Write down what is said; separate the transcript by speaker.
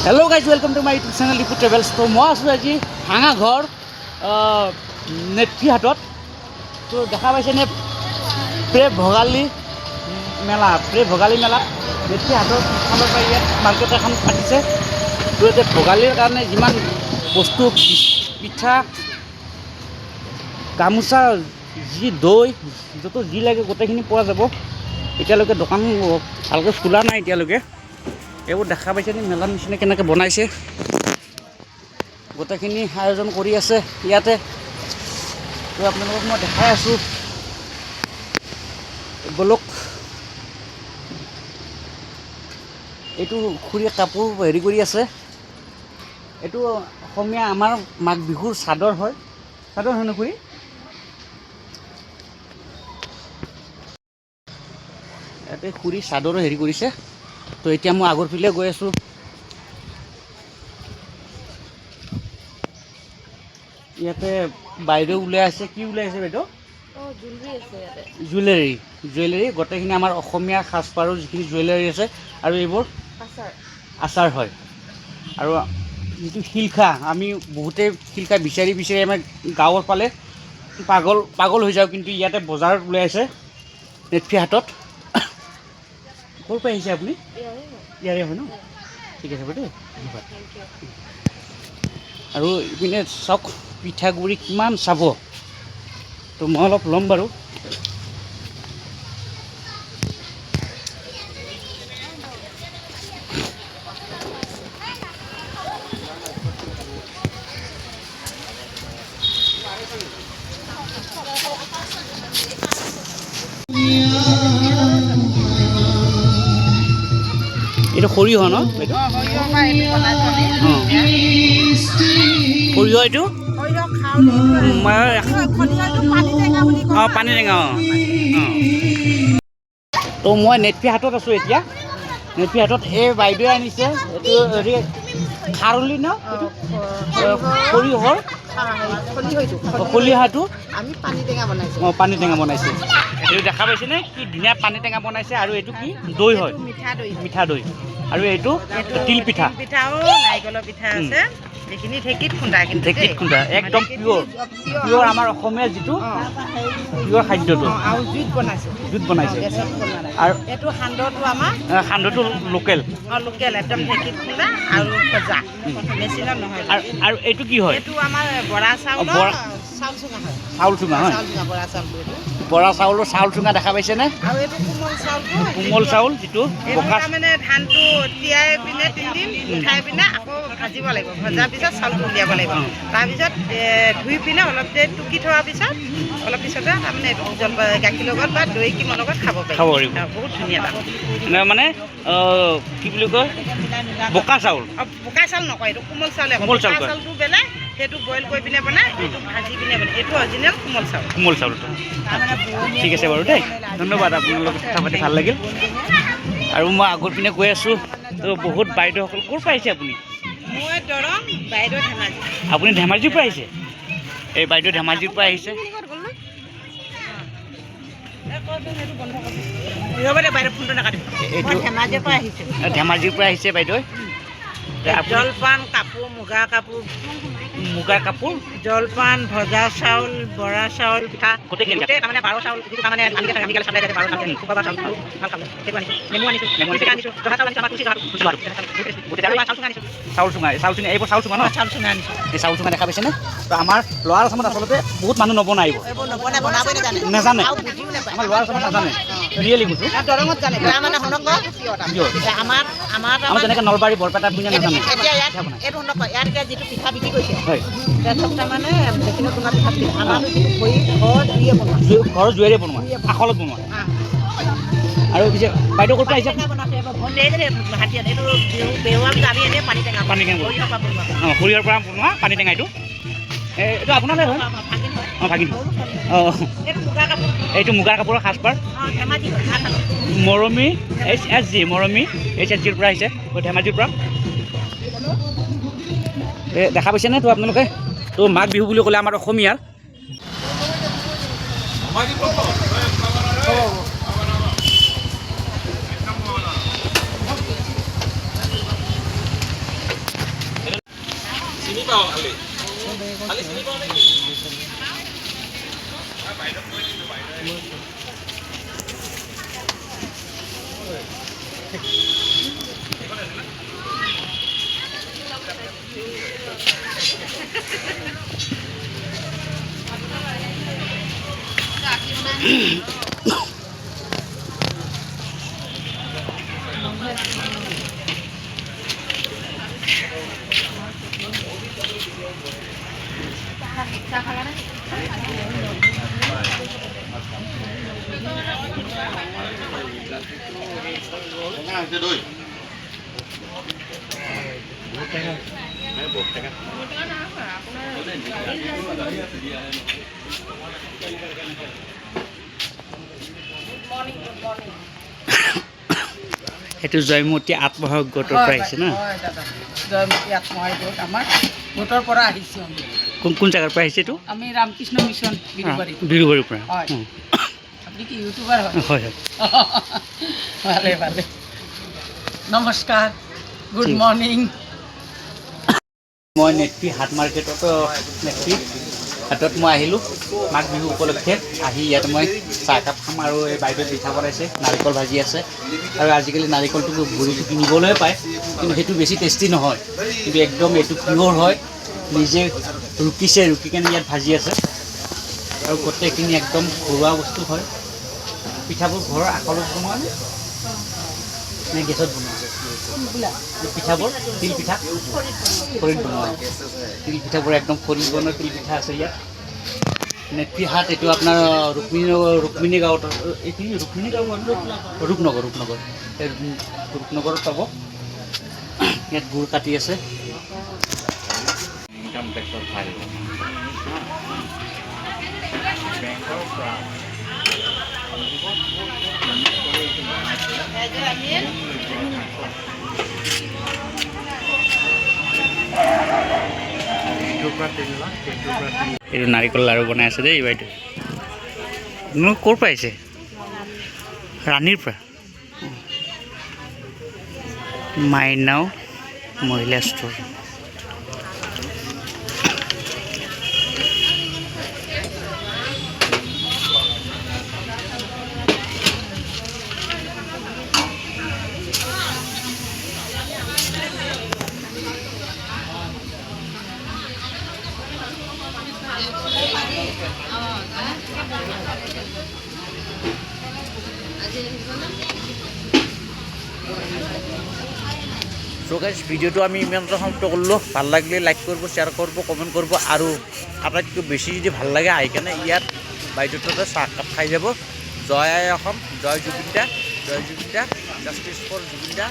Speaker 1: Hello' guys, welcome to my YouTube channel Lipu travels. তো মই আছোঁ আজি ভাঙাঘৰ নেত্ৰীহাটত। তো দেখা পাইছেনে প্ৰে-ভোগালী মেলা নেত্ৰীহাটৰ ফালৰ পৰা ইয়াত মাৰ্কেট এখন পাতিছে। তো এতিয়া ভোগালীৰ কাৰণে যিমান বস্তু পিঠা, গামোচা, দৈ য'ত যি লাগে গোটেইখিনি পোৱা যাব। এতিয়ালৈকে দোকান ভালকৈ খোলা নাই এতিয়ালৈকে। এইবোৰ দেখা পাইছে নি মেলাৰ নিচিনা কেনেকৈ বনাইছে, গোটেইখিনি আয়োজন কৰি আছে ইয়াতে। তো আপোনালোকক মই দেখাই আছোঁ, বলক। এইটো খুৰীয়ে কাপোৰ হেৰি কৰি আছে। এইটো অসমীয়া আমাৰ মাঘ বিহুৰ চাদৰ হয় ন খুৰী? ইয়াতে খুৰী চাদৰো হেৰি কৰিছে। তো এতিয়া মই আগৰ ফালে গৈ আছোঁ। ইয়াতে বাইদেউ ওলাই আছে। কি ওলাই আছে বাইদেউ? জুৱেলাৰী গোটেইখিনি আমাৰ অসমীয়া সাজপাৰৰ যিখিনি জুৱেলাৰী আছে। আৰু এইবোৰ আচাৰ হয়। আৰু যিটো শিলিখা, আমি বহুতেই শিলিখা বিচাৰি আমাৰ গাঁৱৰ ফালে পাগল হৈ যাওঁ, কিন্তু ইয়াতে বজাৰত ওলাই আছে নেত্ৰীহাটত। ক'ৰ পৰা আহিছে আপুনি? ইয়াৰে হয় ন? ঠিক আছে বাৰু দেই, ধন্যবাদ। আৰু ইপিনে চাওক পিঠাগুড়ি কিমান চাব। তো মই অলপ ল'ম বাৰু। এইটো সৰিয়হ ন? সৰিয়হ এইটো পানী টেঙা। তো মই নেত্ৰীহাটত আছোঁ এতিয়া। নেত্ৰীহাটত এই বাইদেৱে আনিছে এইটো হেৰি খাৰলি ন? সৰিয়হৰ খলিহাটো পানী টেঙা বনাইছে। এইটো দেখা পাইছেনে কি ধুনীয়া পানী টেঙা বনাইছে। আৰু এইটো কি দৈ হয়, মিঠা দৈ। আৰু এইটো তিল পিঠা,
Speaker 2: নাৰিকলৰ পিঠা আছে। এইখিনি ঢেঁকীত খুন্দা,
Speaker 1: একদম পিয়ৰ আমাৰ অসমীয়া যিটো পিয়ৰ খাদ্যটো।
Speaker 2: আৰু জুইত বনাইছে।
Speaker 1: আৰু
Speaker 2: এইটো সান্দহটো আমাৰ
Speaker 1: সান্দহটো লোকেল
Speaker 2: একদম ঢেঁকীত খুন্দা আৰু ভজা, মেচিনত নহয়।
Speaker 1: আৰু এইটো কি হয়?
Speaker 2: এইটো আমাৰ বৰা চাউল চুঙা হয়।
Speaker 1: বৰা চাউলৰ চাউল চুঙা দেখা পাইছেনে?
Speaker 2: আৰু এইটো
Speaker 1: কোমল চাউল যিটো
Speaker 2: মানে ধানটো তিয়াই পিনে 3 দিন উঠাই পিনে আকৌ ভাজিব লাগিব। ভজাৰ পিছত চাউলটো উলিয়াব লাগিব। তাৰপিছত ধুই পিনে অলপ দেৰি টুকি থোৱাৰ পিছত অলপ পিছতে তাৰমানে গাখীৰ লগত বা দৈ কিমৰ লগত খাব পাৰিব। বহুত ধুনীয়া
Speaker 1: মানে কি বুলি কয়, বোকা চাউল
Speaker 2: নকয়, এইটো কোমল চাউল। চাউলটো বেলেগ, সেইটো বইল কৰি পিনে বনাই, এইটো ভাজি পিনে বনাই। এইটো অৰিজিনেল কোমল চাউলটো। ঠিক আছে বাৰু দেই, ধন্যবাদ। আপোনাৰ লগত কথা পাতি ভাল লাগিল। আৰু মই আগৰ পিনে গৈ আছোঁ। তো বহুত বাইদেউসকল ক'ৰ পৰা আহিছে আপুনি? মই দৰং, বাইদেউ ধেমাজি।
Speaker 1: আপুনি ধেমাজিৰ পৰা আহিছে? এই বাইদেউ ধেমাজিৰ পৰা আহিছে। ধেমাজিৰ পৰা আহিছে বাইদেউ।
Speaker 2: জলপান কাপোৰ, মুগা কাপোৰ, জলপান, ভজা চাউল, বৰা চাউল, পিঠা, গোটেইখিনি তাৰমানে 12 চাউল।
Speaker 1: চাউল চুঙা এইবোৰ চাউল চুঙা ন? এই চাউল চুঙা দেখা পাইছেনে? তো আমাৰ ল'ৱাৰ আসামত আচলতে বহুত মানুহ নবনাই, নাজানে। আমাৰ ল'ৱাৰ আসামত নাজানে, ৰিয়েলি কৈছোঁ। আমাৰ যেনেকৈ নলবাৰী বৰপেটা পিনে নাজানে।
Speaker 2: যিটো পিঠা বিক্ৰী কৰিছে,
Speaker 1: হয়,
Speaker 2: তাৰমানে মেচিনত বনোৱা পিঠা বিক্ৰী। আমাৰ ঘৰৰ
Speaker 1: জুইৰে বনোৱা, আখলত বনোৱা। আৰু পিছে বাইদেউ ক'ৰ পৰা আহিছে? সৰিয়হৰ পৰা বনোৱা পানী টেঙা। এইটো আপোনালৈ হয়? ভাগিন। এইটো মুগাৰ কাপোৰৰ সাজপাৰ। মৰমী HSGৰ পৰা আহিছে, ধেমাজিৰ পৰা। দেখা পাইছেনে? তো আপোনালোকে তো মাঘ বিহু বুলি ক'লে আমাৰ অসমীয়াৰ সেইটো জয়মতী আত্মসহায়ক গোটৰ পৰা আহিছে না?
Speaker 2: জয়মতী আত্মসহায়ক গোট আমাৰ গোটৰ পৰা আহিছোঁ আমি।
Speaker 1: কোন জেগাৰ পৰা আহিছে এইটো?
Speaker 2: আমি ৰামকৃষ্ণ মিছন বিৰুবাৰী।
Speaker 1: বিৰুবাৰীৰ পৰা?
Speaker 2: হয়। আপুনি কি ইউটিউবাৰ হয়?
Speaker 1: হয় হয়।
Speaker 2: ভালে ভালে। নমস্কাৰ, গুড মৰ্ণিং।
Speaker 1: মই নেত্ৰী হাট মাৰ্কেটত নেত্ৰী হাটত মই আহিলোঁ মাঘ বিহু উপলক্ষে। আহি ইয়াত মই চাহকাপ খাম আৰু এই বাইদেউ পিঠা বনাইছে, নাৰিকল ভাজি আছে। আৰু আজিকালি নাৰিকলটো গুড়িটো কিনিবলৈ পায়, কিন্তু সেইটো বেছি টেষ্টি নহয়, কিন্তু একদম এইটো পিয়'ৰ হয়, নিজে ৰুকিছে, ৰুকি কেনে ইয়াত ভাজি আছে। আৰু গোটেইখিনি একদম ঘৰুৱা বস্তু হয়। পিঠাবোৰ ঘৰৰ আখলত বনোৱা নে গেছত বনোৱা? পিঠাবোৰ তিল পিঠা খৰিত বনোৱা। তিল পিঠাবোৰ একদম খৰিত বনোৱা তিল পিঠা আছে ইয়াত। নেত্ৰী হাট এইটো আপোনাৰ ৰুক্মিণী গাঁৱত, এইটো ৰুক্মিণী গাঁও ৰূপনগৰ এই ৰূপনগৰত পাব। ইয়াত গুড় কাটি আছে। ইনকাম টেক্সৰ ফাইল এইটো নাৰিকল লাৰু বনাই আছে দেই বাইদেউ। মোক ক'ৰ পৰা আহিছে? ৰাণীৰ পৰা? মাইনাও মহিলা ষ্ট'ৰ। সো গাইজ ভিডিঅ'টো আমি ইমানতে সমাপ্ত কৰিলোঁ। ভাল লাগিলে লাইক কৰিব, শ্বেয়াৰ কৰিব, কমেণ্ট কৰিব, আৰু আটাইতকৈ বেছি যদি ভাল লাগে আহি কেনে ইয়াত বাইদেউৰ তাতে চাহকাপ খাই যাব। জয় আই অসম, জয় জুবিন দা, জাষ্টিছ ফৰ জুবিন দা।